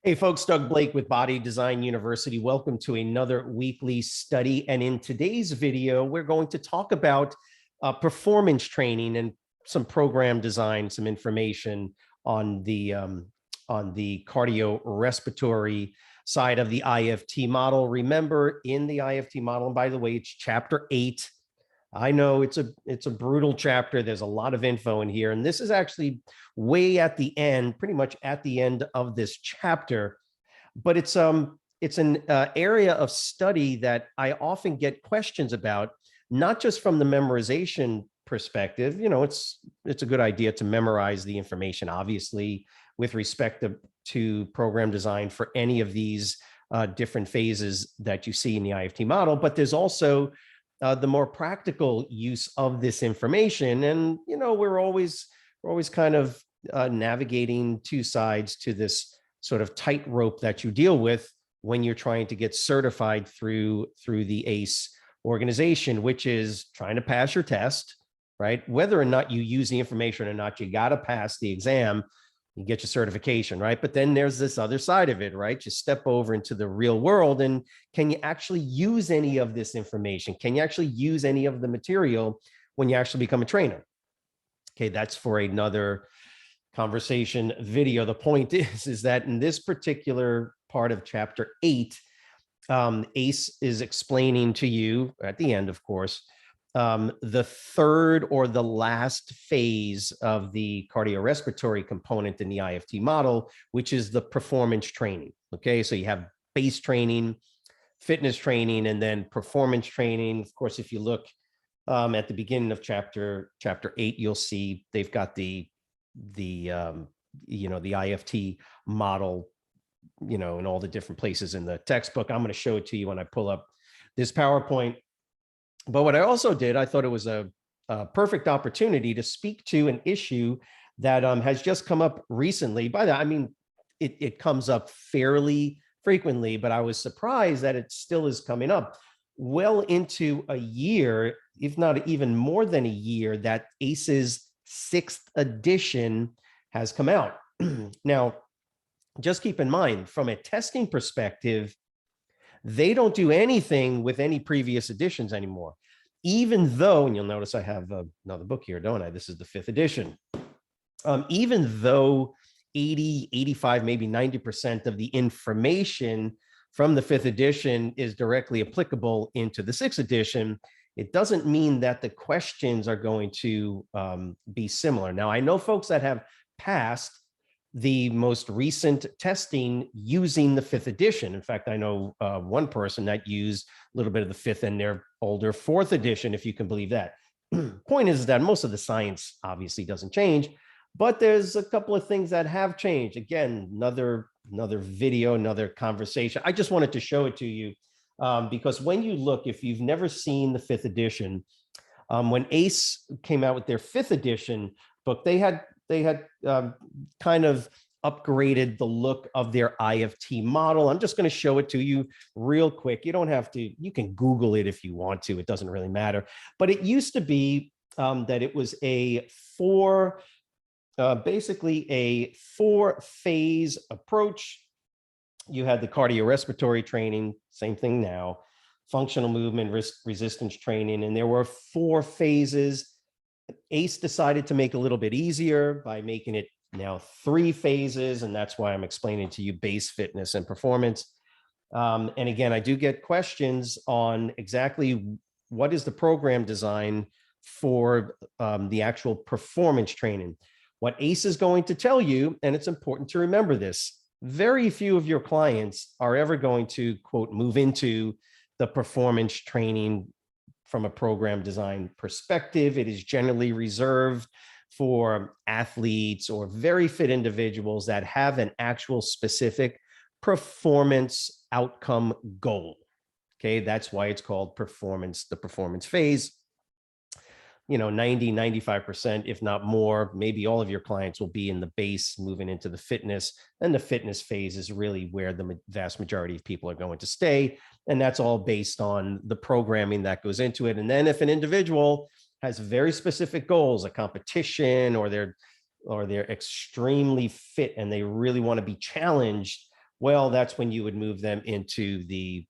Hey folks, Doug Blake with Body Design University. Welcome to another weekly study. And in today's video, we're going to talk about performance training and some program design, some information on the cardiorespiratory side of the IFT model. Remember, in the IFT model, and by the way, it's chapter 8. I know it's a brutal chapter. There's a lot of info in here, and this is actually way at the end, pretty much at the end of this chapter. But it's an area of study that I often get questions about, not just from the memorization perspective. You know, it's a good idea to memorize the information, obviously, with respect to program design for any of these different phases that you see in the IFT model. But there's also the more practical use of this information. And, you know, we're always kind of navigating two sides to this sort of tightrope that you deal with when you're trying to get certified through the ACE organization, which is trying to pass your test, right? Whether or not you use the information or not, you got to pass the exam. You get your certification, right? But then there's this other side of it, right? You step over into the real world, and can you actually use any of this information? Can you actually use any of the material when you actually become a trainer? Okay, that's for another conversation video. The point is that in this particular part of chapter 8, ACE is explaining to you at the end, of course, the third or the last phase of the cardiorespiratory component in the IFT model, which is the performance training. Okay, so you have base training, fitness training, and then performance training. Of course, if you look at the beginning of chapter 8, you'll see they've got the IFT model, you know, in all the different places in the textbook. I'm going to show it to you when I pull up this PowerPoint. But what I also did, I thought it was a perfect opportunity to speak to an issue that has just come up recently. By that, I mean, it comes up fairly frequently, but I was surprised that it still is coming up well into a year, if not even more than a year, that ACE's 6th edition has come out. Now, just keep in mind, from a testing perspective, they don't do anything with any previous editions anymore, even though, and you'll notice I have another book here, don't I? This is the 5th edition. Even though 80, 85, maybe 90% of the information from the 5th edition is directly applicable into the 6th edition, it doesn't mean that the questions are going to be similar. Now, I know folks that have passed the most recent testing using the 5th edition. In fact, I know one person that used a little bit of the 5th and their older 4th edition, if you can believe that. Point is that most of the science obviously doesn't change, but there's a couple of things that have changed. Again, another video, another conversation. I just wanted to show it to you because when you look, if you've never seen the 5th edition, when ACE came out with their 5th edition book, they had kind of upgraded the look of their IFT model. I'm just going to show it to you real quick. You don't have to, you can Google it if you want to, it doesn't really matter. But it used to be that it was basically a 4-phase approach. You had the cardiorespiratory training, same thing now, functional movement, resistance training, and there were 4 phases. ACE decided to make it a little bit easier by making it now 3 phases, and that's why I'm explaining to you base, fitness, and performance. And again, I do get questions on exactly what is the program design for the actual performance training. What ACE is going to tell you, and it's important to remember this, very few of your clients are ever going to, quote, move into the performance training from a program design perspective. It is generally reserved for athletes or very fit individuals that have an actual specific performance outcome goal. Okay, that's why it's called performance, the performance phase. You know, 90, 95%, if not more, maybe all of your clients will be in the base moving into the fitness. And the fitness phase is really where the vast majority of people are going to stay. And that's all based on the programming that goes into it. And then if an individual has very specific goals, a competition, or they're extremely fit and they really want to be challenged, Well, that's when you would move them into the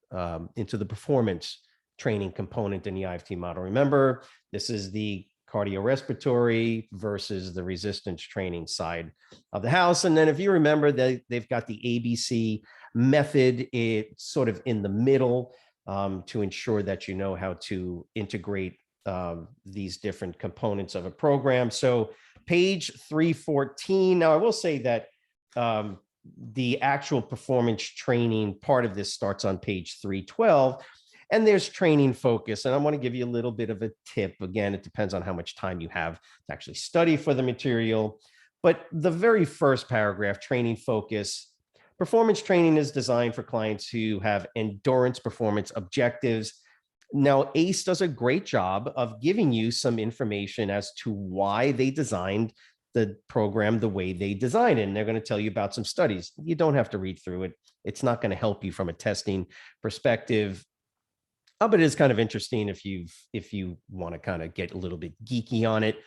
performance training component in the IFT model. Remember, this is the cardiorespiratory versus the resistance training side of the house. And then if you remember, they've got the ABC method, it's sort of in the middle, to ensure that you know how to integrate these different components of a program. So page 314. Now, I will say that the actual performance training part of this starts on page 312, and there's training focus. And I want to give you a little bit of a tip. Again, it depends on how much time you have to actually study for the material. But the very first paragraph, training focus, performance training is designed for clients who have endurance performance objectives. Now, ACE does a great job of giving you some information as to why they designed the program the way they designed it. And they're going to tell you about some studies. You don't have to read through it. It's not going to help you from a testing perspective. But it is kind of interesting if you want to kind of get a little bit geeky on it.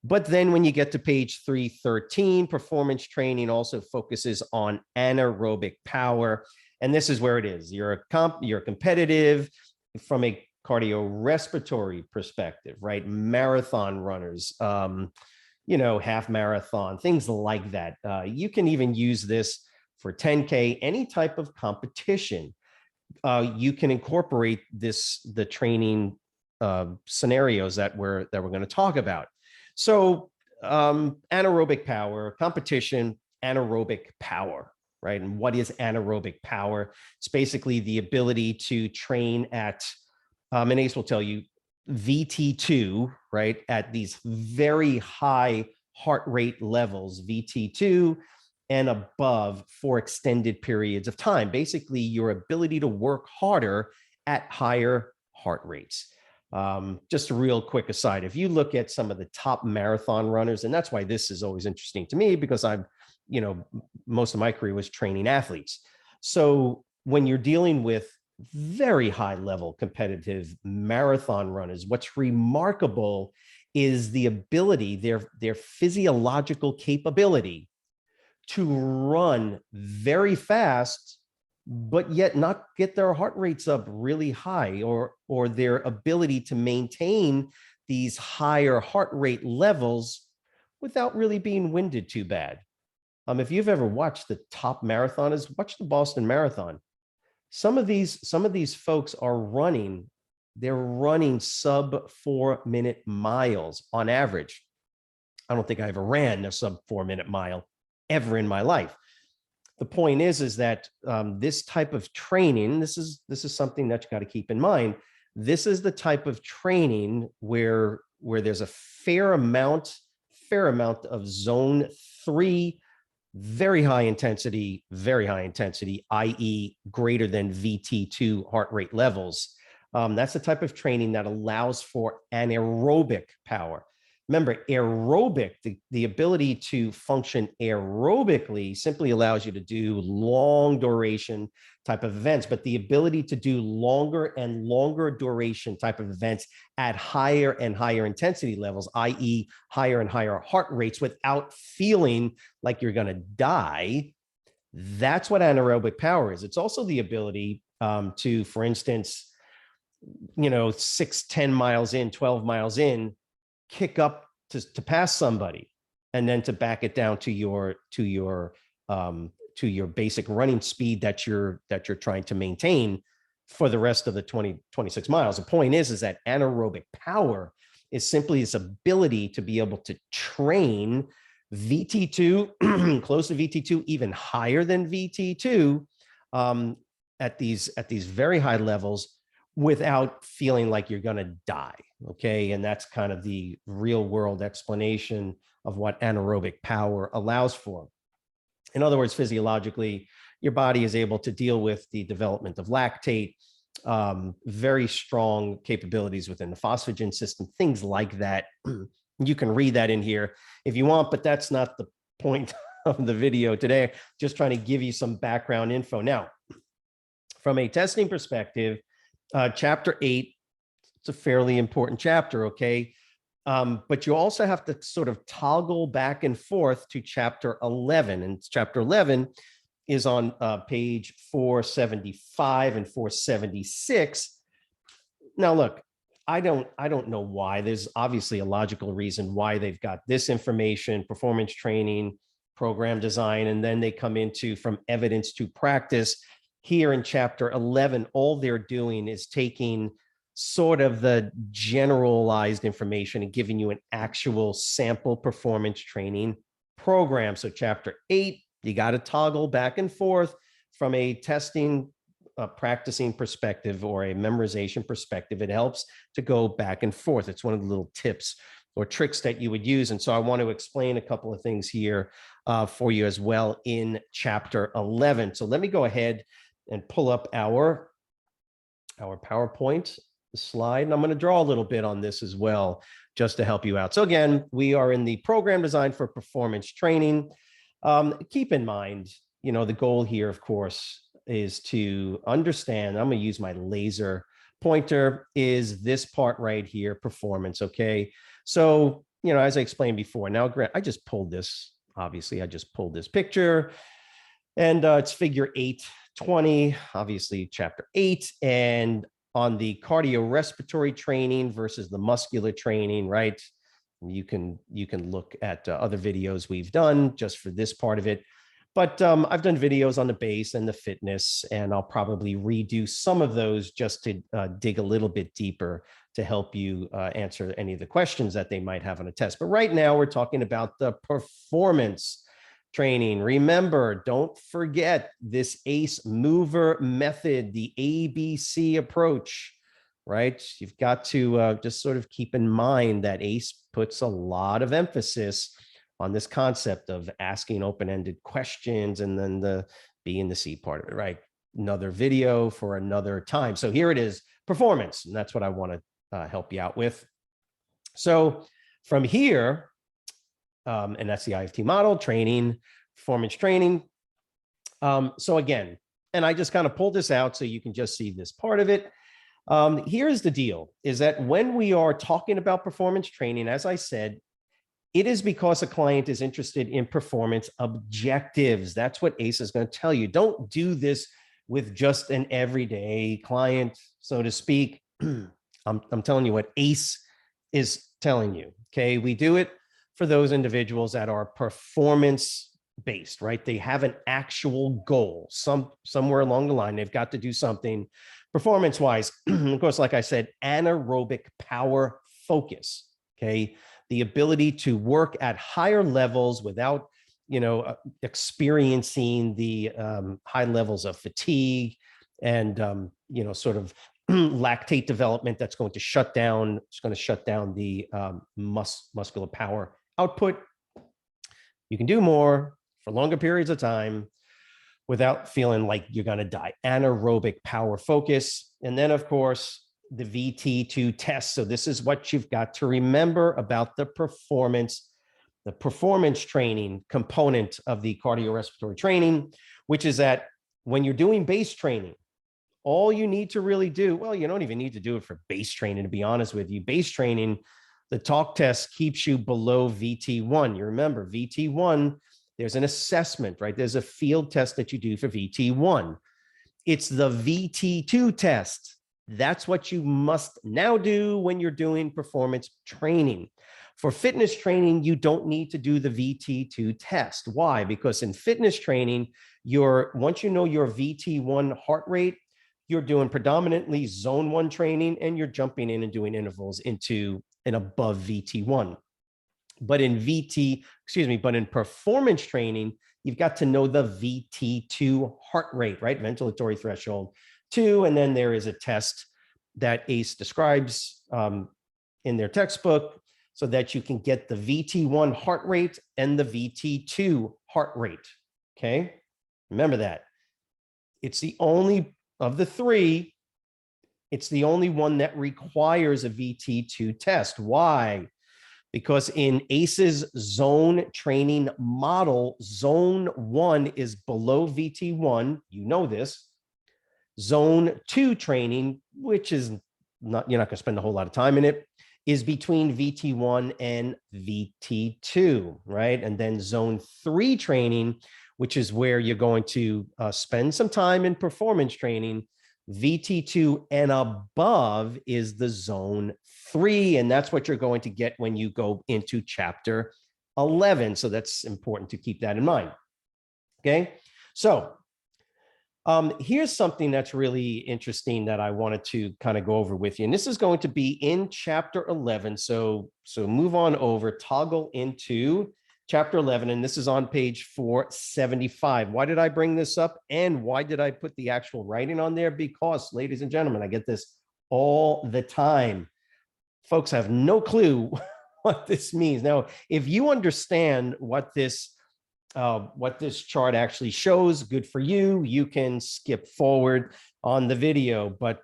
But then when you get to page 313, performance training also focuses on anaerobic power. And this is where it is. You're competitive from a cardiorespiratory perspective, right? Marathon runners, half marathon, things like that. You can even use this for 10K, any type of competition. You can incorporate the training scenarios that we're going to talk about. So anaerobic power, competition, anaerobic power, right? And what is anaerobic power? It's basically the ability to train at, and ACE will tell you, VT2, right? At these very high heart rate levels, VT2 and above, for extended periods of time. Basically, your ability to work harder at higher heart rates. Just a real quick aside, if you look at some of the top marathon runners, and that's why this is always interesting to me, because most of my career was training athletes. So when you're dealing with very high level competitive marathon runners, what's remarkable is the ability, their physiological capability to run very fast, but yet not get their heart rates up really high, or their ability to maintain these higher heart rate levels without really being winded too bad. If you've ever watched the top marathoners, watch the Boston Marathon. Some of these folks are running, they're running sub 4-minute miles on average. I don't think I ever ran a sub 4-minute mile ever in my life. The point is that this type of training, this is something that you got to keep in mind. This is the type of training where there's a fair amount of zone 3, very high intensity, i.e. greater than VT2 heart rate levels. That's the type of training that allows for anaerobic power. Remember, aerobic, the ability to function aerobically simply allows you to do long duration type of events, but the ability to do longer and longer duration type of events at higher and higher intensity levels, i.e. higher and higher heart rates without feeling like you're going to die, that's what anaerobic power is. It's also the ability to, for instance, 6, 10 miles in, 12 miles in, kick up to pass somebody, and then to back it down to your basic running speed that you're trying to maintain for the rest of the 26 miles. The point is that anaerobic power is simply this ability to be able to train VT2, close to VT2, even higher than VT2, at these very high levels, without feeling like you're going to die. Okay. And that's kind of the real world explanation of what anaerobic power allows for. In other words, physiologically, your body is able to deal with the development of lactate, very strong capabilities within the phosphagen system, things like that. You can read that in here if you want, but that's not the point of the video today. Just trying to give you some background info. Now, from a testing perspective, chapter 8, it's a fairly important chapter, okay? But you also have to sort of toggle back and forth to chapter 11. And chapter 11 is on page 475 and 476. Now, look, I don't know why. There's obviously a logical reason why they've got this information, performance training, program design, and then they come into from evidence to practice. Here in chapter 11, all they're doing is taking sort of the generalized information and giving you an actual sample performance training program. So chapter 8, you got to toggle back and forth from a testing, practicing perspective or a memorization perspective. It helps to go back and forth. It's one of the little tips or tricks that you would use. And so I want to explain a couple of things here for you as well in chapter 11. So let me go ahead and pull up our PowerPoint slide. And I'm going to draw a little bit on this as well, just to help you out. So again, we are in the program design for performance training. Keep in mind, the goal here, of course, is to understand, I'm going to use my laser pointer, is this part right here, performance. Okay. So, as I explained before, now, Grant, I just pulled this, obviously, I just pulled this picture, and it's figure 820, obviously chapter 8, and on the cardiorespiratory training versus the muscular training, right? You can look at other videos we've done just for this part of it. But I've done videos on the base and the fitness, and I'll probably redo some of those just to dig a little bit deeper to help you answer any of the questions that they might have on a test. But right now we're talking about the performance training. Remember, don't forget this ACE mover method, the ABC approach, right? You've got to just sort of keep in mind that ACE puts a lot of emphasis on this concept of asking open-ended questions, and then the B and the C part of it, right? Another video for another time. So here it is, performance, and that's what I want to help you out with. So from here, and that's the IFT model, training, performance training. So again, and I just kind of pulled this out so you can just see this part of it. Here's the deal, is that when we are talking about performance training, as I said, it is because a client is interested in performance objectives. That's what ACE is going to tell you. Don't do this with just an everyday client, so to speak. I'm telling you what ACE is telling you. Okay, we do it for those individuals that are performance based, right? They have an actual goal somewhere along the line. They've got to do something performance wise. Of course, like I said, anaerobic power focus. Okay, the ability to work at higher levels without, experiencing the high levels of fatigue and, sort of lactate development that's going to shut down. It's going to shut down the muscular power output. You can do more for longer periods of time without feeling like you're going to die. Anaerobic power focus. And then, of course, the VT2 test. So this is what you've got to remember about the performance training component of the cardiorespiratory training, which is that when you're doing base training, all you need to really do, well, you don't even need to do it for base training, to be honest with you. Base training, the talk test keeps you below VT1. You remember VT1, there's an assessment, right? There's a field test that you do for VT1. It's the VT2 test. That's what you must now do when you're doing performance training. For fitness training, you don't need to do the VT2 test. Why? Because in fitness training, once you know your VT1 heart rate, you're doing predominantly zone 1 training, and you're jumping in and doing intervals into and above VT1. But in performance training, you've got to know the VT2 heart rate, right? Ventilatory threshold 2. And then there is a test that ACE describes in their textbook so that you can get the VT1 heart rate and the VT2 heart rate. Okay. Remember that. It's the only of the three, it's the only one that requires a VT2 test. Why? Because in ACE's zone training model, zone 1 is below VT1. You know this. Zone 2 training, which is not, you're not going to spend a whole lot of time in it, is between VT1 and VT2, right? And then zone 3 training, which is where you're going to spend some time in performance training. VT2 and above is the zone 3, and that's what you're going to get when you go into chapter 11. So that's important to keep that in mind. Okay, so here's something that's really interesting that I wanted to kind of go over with you. And this is going to be in chapter 11. So move on over, toggle into chapter 11. And this is on page 475. Why did I bring this up? And why did I put the actual writing on there? Because, ladies and gentlemen, I get this all the time. Folks have no clue what this means. Now, if you understand what this chart actually shows, good for you. You can skip forward on the video, but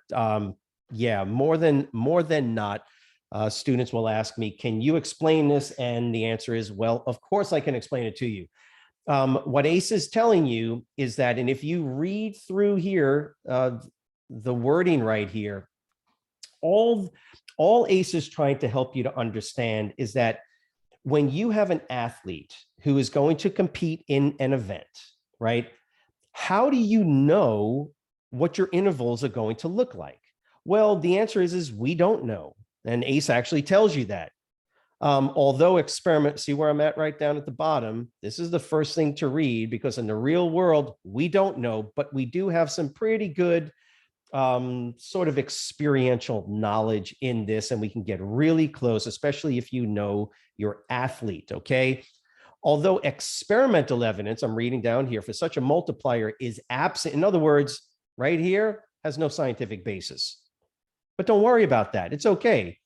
yeah, more than not, students will ask me, can you explain this? And the answer is, well, of course I can explain it to you. What ACE is telling you is that, and if you read through here, the wording right here, all ACE is trying to help you to understand is that when you have an athlete who is going to compete in an event, right? How do you know what your intervals are going to look like? Well, the answer is we don't know. And ACE actually tells you that. Although experiment, see where I'm at right down at the bottom, this is the first thing to read, because in the real world, we don't know, but we do have some pretty good sort of experiential knowledge in this, and we can get really close, especially if you know your athlete, okay? Although experimental evidence, I'm reading down here, for such a multiplier is absent. In other words, right here has no scientific basis. But don't worry about that. It's okay.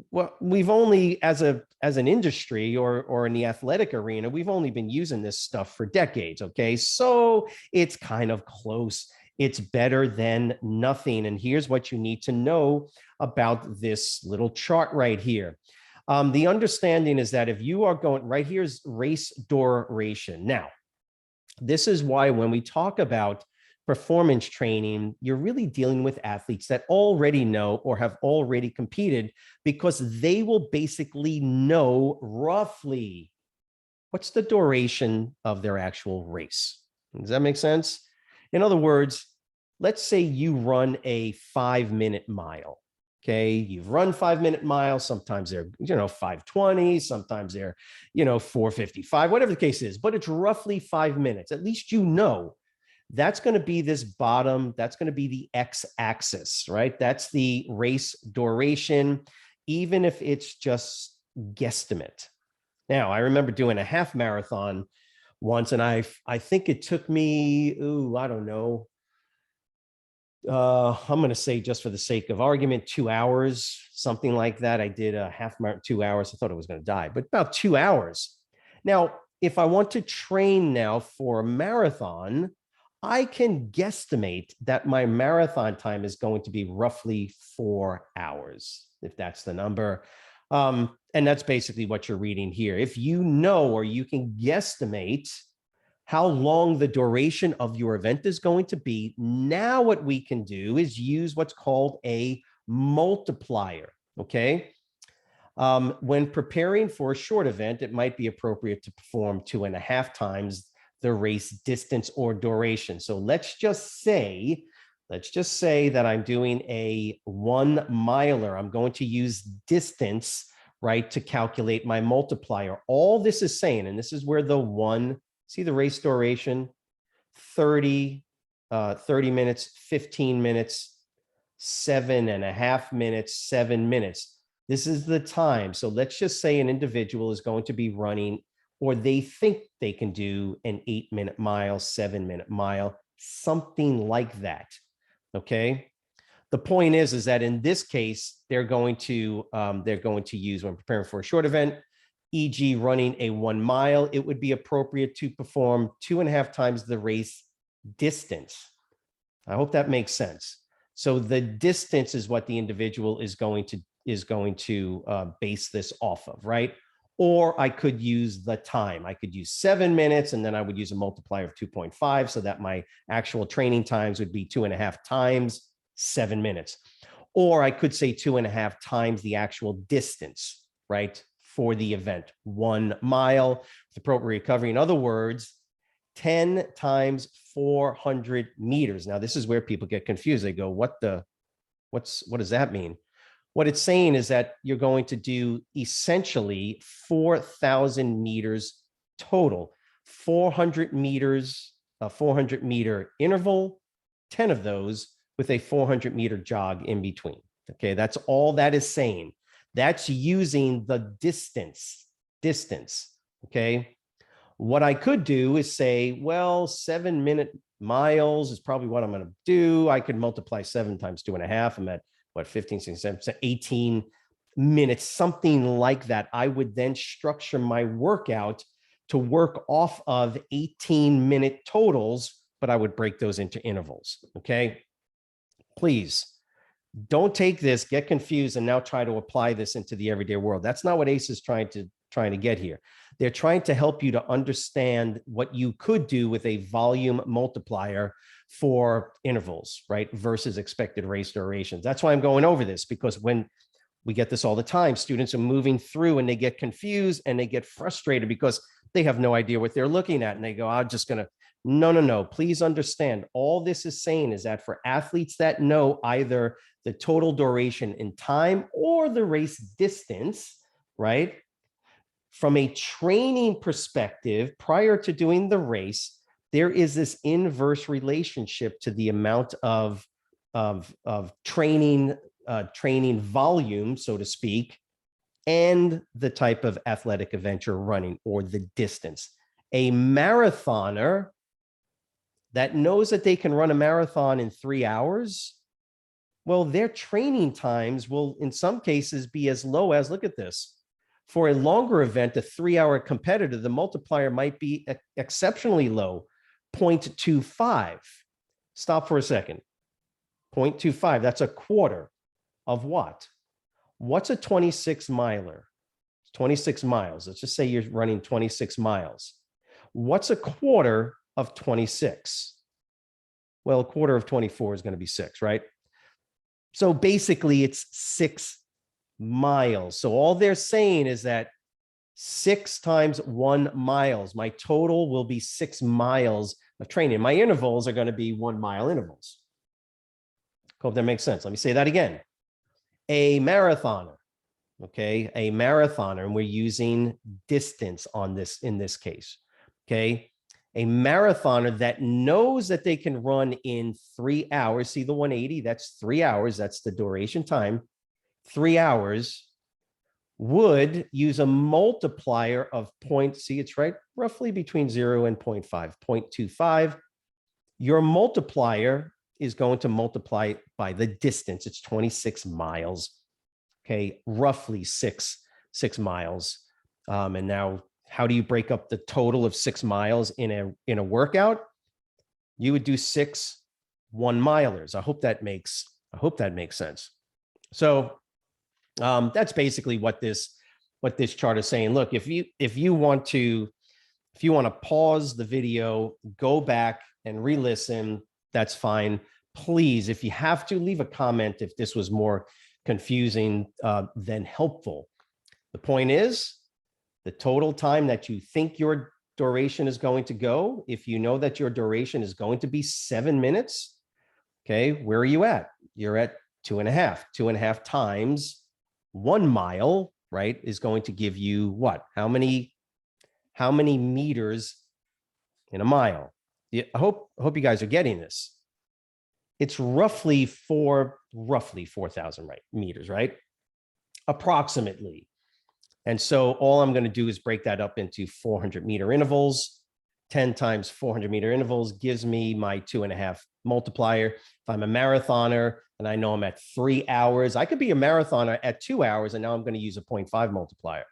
Well, we've only, as an industry or in the athletic arena, we've only been using this stuff for decades, okay? So it's kind of close. It's better than nothing. And here's what you need to know about this little chart right here. The understanding is that if you are going, right here's race duration. Now, this is why when we talk about performance training, you're really dealing with athletes that already know or have already competed, because they will basically know roughly what's the duration of their actual race. Does that make sense? In other words, let's say you run a 5-minute mile. Okay, you've run 5-minute miles. Sometimes they're, 5:20. Sometimes they're, 4:55, whatever the case is, but it's roughly 5 minutes. At least that's going to be this bottom. That's going to be the x-axis, right? That's the race duration, even if it's just guesstimate. Now, I remember doing a half marathon once, and I think it took me, I don't know, I'm going to say, just for the sake of argument, 2 hours, something like that. I did a half marathon, 2 hours. I thought I was going to die, but about 2 hours. Now, if I want to train now for a marathon, I can guesstimate that my marathon time is going to be roughly 4 hours, if that's the number. And that's basically what you're reading here. If you know, or you can guesstimate how long the duration of your event is going to be, now what we can do is use what's called a multiplier, okay? When preparing for a short event, it might be appropriate to perform 2.5 times the race distance or duration. So let's just say that I'm doing a 1 miler. I'm going to use distance, right, to calculate my multiplier. All this is saying, and this is where see the race duration, 30 minutes, 15 minutes, 7.5 minutes, 7 minutes. This is the time. So let's just say an individual is going to be running, or they think they can do an 8-minute mile, 7-minute mile, something like that, okay? The point is that in this case, they're going to use, when preparing for a short event, e.g. running a 1 mile, it would be appropriate to perform 2.5 times the race distance. I hope that makes sense. So the distance is what the individual is going to base this off of, right? Or I could use the time. I could use 7 minutes, and then I would use a multiplier of 2.5, so that my actual training times would be 2.5 times 7 minutes. Or I could say 2.5 times the actual distance, right, for the event, 1 mile with appropriate recovery. In other words, 10 times 400 meters. Now, this is where people get confused. They go, what does that mean? What it's saying is that you're going to do essentially 4,000 meters total, 400 meters, a 400-meter interval, 10 of those with a 400-meter jog in between. Okay, that's all that is saying. That's using the distance. Okay. What I could do is say, well, 7-minute miles is probably what I'm going to do. I could multiply 7 times 2.5. I'm at what, 15, 16, 17, 18 minutes, something like that. I would then structure my workout to work off of 18-minute totals, but I would break those into intervals. Okay. Please don't take this, get confused, and now try to apply this into the everyday world. That's not what ACE is trying to get here. They're trying to help you to understand what you could do with a volume multiplier for intervals, right? Versus expected race durations. That's why I'm going over this, because when we get this all the time, students are moving through and they get confused and they get frustrated because they have no idea what they're looking at. And they go, I'm just going to, no. Please understand. All this is saying is that for athletes that know either the total duration in time or the race distance, right? From a training perspective, prior to doing the race, there is this inverse relationship to the amount of training volume, so to speak, and the type of athletic event you're running or the distance. A marathoner that knows that they can run a marathon in 3 hours, well, their training times will, in some cases, be as low as, look at this, for a longer event, a 3-hour competitor, the multiplier might be exceptionally low, 0.25. Stop for a second. 0.25, that's a quarter of what? What's a 26 miler? 26 miles. Let's just say you're running 26 miles. What's a quarter of 26? Well, a quarter of 24 is going to be 6, right? So basically it's 6 miles. So all they're saying is that 6 times 1 miles, my total will be 6 miles of training. My intervals are going to be 1 mile intervals. Hope that makes sense. Let me say that again. A marathoner, okay, a marathoner, and we're using distance on this in this case, okay? A marathoner that knows that they can run in 3 hours. See the 180, that's 3 hours. That's the duration time. 3 hours would use a multiplier of see, it's right roughly between 0 and 0.5, 0.25. Your multiplier is going to multiply by the distance. It's 26 miles. Okay, roughly six miles. And now, how do you break up the total of 6 miles in a workout? You would do 6 1-milers. I hope that makes sense. So that's basically what this chart is saying. Look, if you want to pause the video, go back and re-listen, that's fine. Please, if you have to, leave a comment if this was more confusing than helpful. The point is, the total time that you think your duration is going to go, if you know that your duration is going to be 7 minutes, okay, where are you at? You're at 2.5. 2.5 times 1 mile, right, is going to give you what? How many meters in a mile? I hope you guys are getting this. It's roughly 4,000 meters, right? Approximately. And so all I'm going to do is break that up into 400-meter intervals. 10 times 400-meter intervals gives me my 2.5 multiplier. If I'm a marathoner and I know I'm at 3 hours, I could be a marathoner at 2 hours, and now I'm going to use a 0.5 multiplier.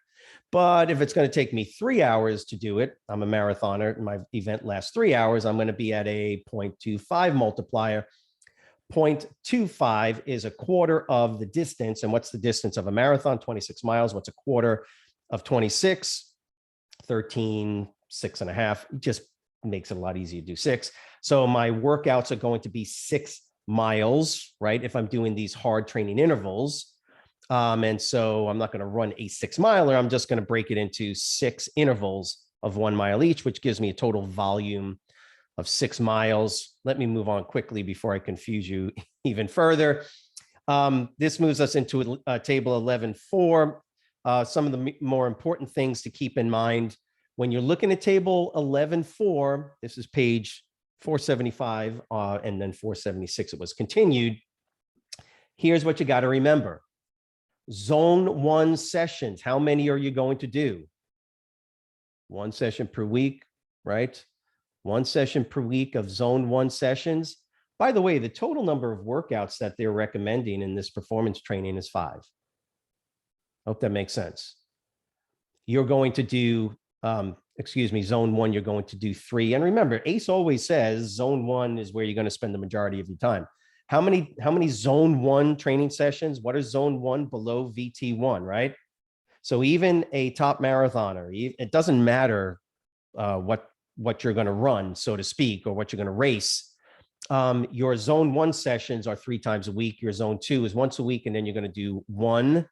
But if it's going to take me 3 hours to do it, I'm a marathoner, and my event lasts 3 hours, I'm going to be at a 0.25 multiplier. 0.25 is a quarter of the distance. And what's the distance of a marathon? 26 miles. What's a quarter of 26? 13, 6.5. It just makes it a lot easier to do 6. So my workouts are going to be 6 miles, right? If I'm doing these hard training intervals. And so I'm not going to run a 6 miler. I'm just going to break it into 6 intervals of 1 mile each, which gives me a total volume of 6 miles. Let me move on quickly before I confuse you even further. This moves us into table 11.4. Some of the more important things to keep in mind when you're looking at table 11.4, this is page 475, and then 476, it was continued. Here's what you got to remember. Zone 1 sessions, how many are you going to do? 1 session per week, right? 1 session per week of zone 1 sessions. By the way, the total number of workouts that they're recommending in this performance training is 5. Hope that makes sense. You're going to do, zone 1, you're going to do 3. And remember, ACE always says zone 1 is where you're going to spend the majority of your time. How many zone 1 training sessions? What is zone 1 below VT1, right? So even a top marathoner, it doesn't matter what you're going to run, so to speak, or what you're going to race. Your zone 1 sessions are 3 times a week. Your zone 2 is once a week, and then you're going to do 1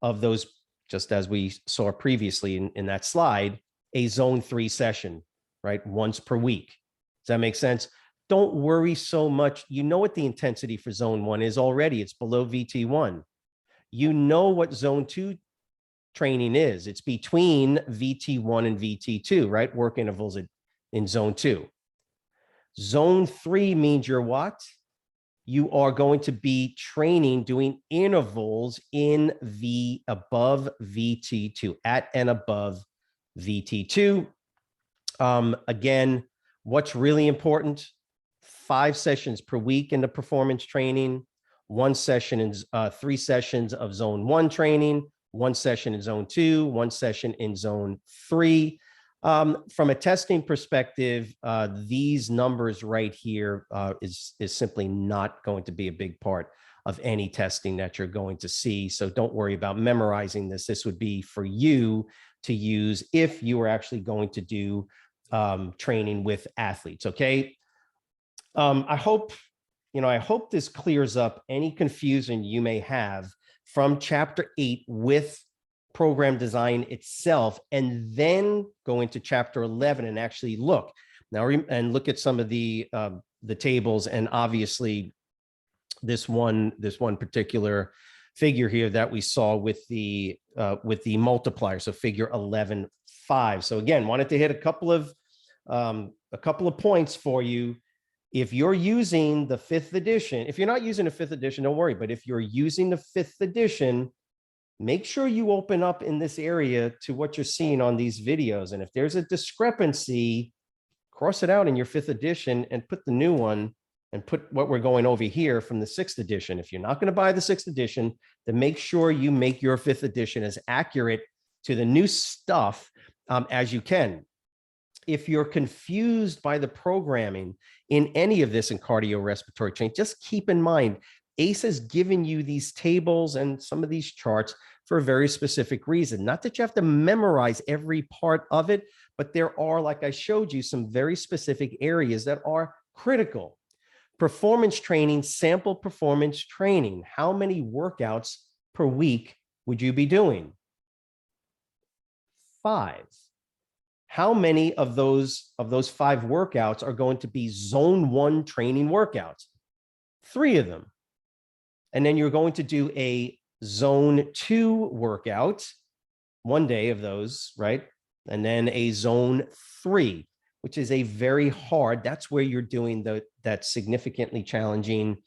of those, just as we saw previously in that slide, a zone 3 session, right? Once per week. Does that make sense? Don't worry so much. You know what the intensity for zone 1 is already. It's below VT1. You know what zone 2 training is. It's between VT1 and VT2, right? Work intervals in zone 2. Zone 3 means you're what? You are going to be training, doing intervals in above VT2, at and above VT2. Again, what's really important? 5 sessions per week in the performance training, 1 session in 3 sessions of zone 1 training, 1 session in zone 2, 1 session in zone 3. From a testing perspective, these numbers right here is simply not going to be a big part of any testing that you're going to see. So don't worry about memorizing this. This would be for you to use if you were actually going to do training with athletes. Okay. I hope this clears up any confusion you may have from chapter 8 with program design itself, and then go into chapter 11 and actually look now and look at some of the tables, and obviously this one particular figure here that we saw with the multiplier, so figure 11.5. So again, wanted to hit a couple of points for you. If you're using the 5th edition, if you're not using the 5th edition, don't worry. But if you're using the 5th edition, make sure you open up in this area to what you're seeing on these videos. And if there's a discrepancy, cross it out in your 5th edition and put the new one and put what we're going over here from the 6th edition. If you're not going to buy the 6th edition, then make sure you make your 5th edition as accurate to the new stuff as you can. If you're confused by the programming in any of this in cardiorespiratory training, just keep in mind, ACE has given you these tables and some of these charts for a very specific reason. Not that you have to memorize every part of it, but there are, like I showed you, some very specific areas that are critical. Performance training, sample performance training. How many workouts per week would you be doing? 5. How many of those 5 workouts are going to be zone 1 training workouts? 3 of them. And then you're going to do a zone 2 workout, 1 day of those, right? And then a zone 3, which is a very hard, that's where you're doing that significantly challenging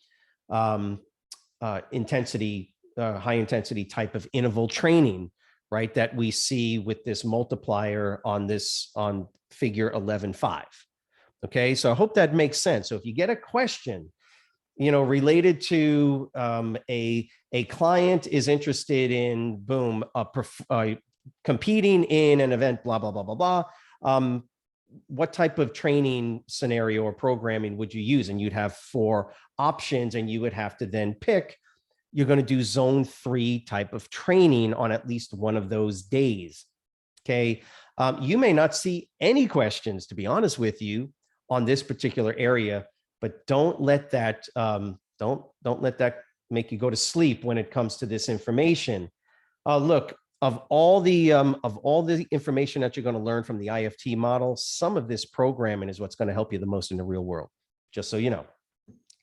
intensity, high intensity type of interval training, right? That we see with this multiplier on figure 11.5. Okay, so I hope that makes sense. So if you get a question, related to a client is interested in competing in an event, blah, blah, blah, blah, blah. What type of training scenario or programming would you use? And you'd have 4 options, and you would have to then pick. You're going to do zone 3 type of training on at least one of those days. Okay. You may not see any questions, to be honest with you, on this particular area, but don't let that don't let that make you go to sleep when it comes to this information. Look, of all the information that you're going to learn from the IFT model, some of this programming is what's going to help you the most in the real world, just so you know.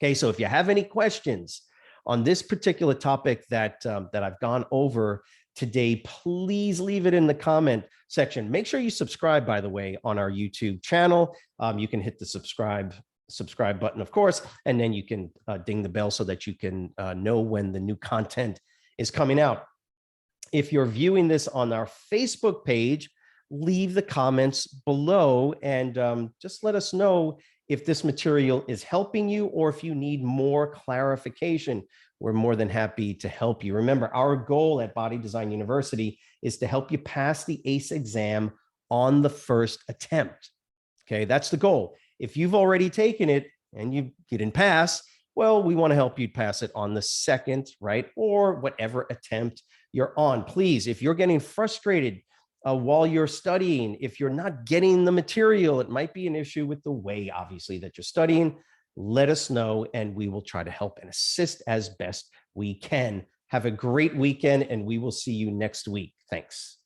Okay, so if you have any questions on this particular topic that I've gone over today, please leave it in the comment section. Make sure you subscribe, by the way, on our YouTube channel. You can hit the subscribe button, of course, and then you can ding the bell so that you can know when the new content is coming out. If you're viewing this on our Facebook page, leave the comments below and just let us know if this material is helping you or if you need more clarification. We're more than happy to help you. Remember, our goal at Body Design University is to help you pass the ACE exam on the first attempt. Okay, that's the goal. If you've already taken it and you didn't pass, well, we want to help you pass it on the second, right? Or whatever attempt you're on. Please, if you're getting frustrated while you're studying, if you're not getting the material, it might be an issue with the way, obviously, that you're studying. Let us know, and we will try to help and assist as best we can. Have a great weekend, and we will see you next week. Thanks.